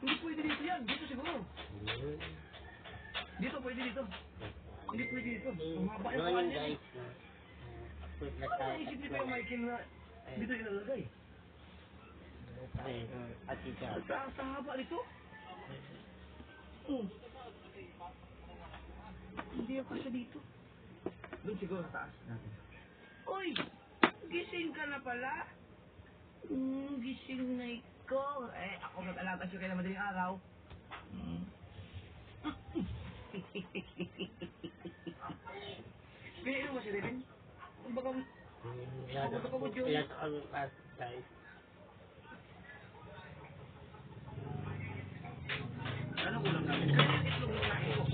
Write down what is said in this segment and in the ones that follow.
Hindi pwede dito yan. Dito siguro. Dito, pwede dito. Hindi pwede dito. Umaba yung paa niya. Ano naisip ni Kuya Michael na dito ilalagay? Sa haba nito? Hindi ako siya dito. Doon siguro sa taas natin. Uy! Gising ka na pala? Gising na ikaw. Eh, ako mag-alaga siya kayo na madaling araw. Piliin mo si Devin? Kumbaga, ano ulam namin? Itlog mo na ito.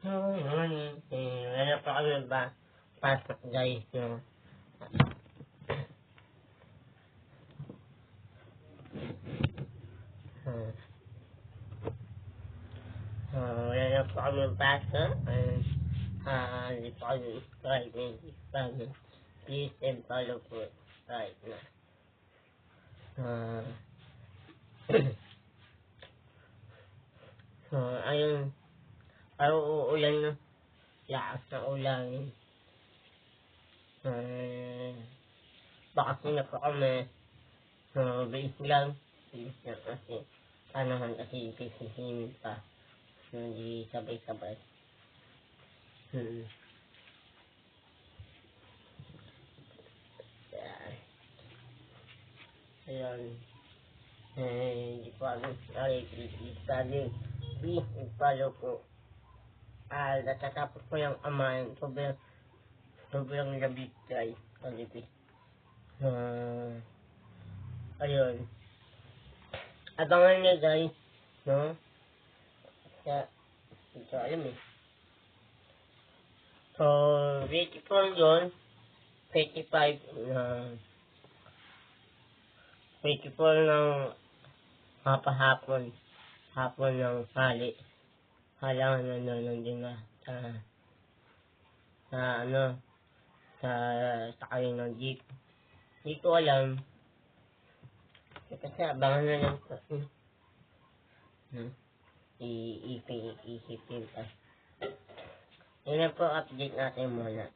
Wala pa kami ba pasok guys yung wala na pa kami pasok hindi pa kami subscribe please and follow po right na ayun uulan na lakas na ulan baka na po kami base lang kasi panahan kasi sisihin pa hindi sabay-sabay ayun hindi po alam please follow po natatapos ko yung amahan sobrang labit guys kalipit ayun abangan niya guys no kaya hindi ko alam so beautiful yun 25 beautiful ng hapon ng hali halangan na nanonood din na sa kayo ng jeep hindi ko alam kasi abangan na lang po iisipin pa yun na po update natin muna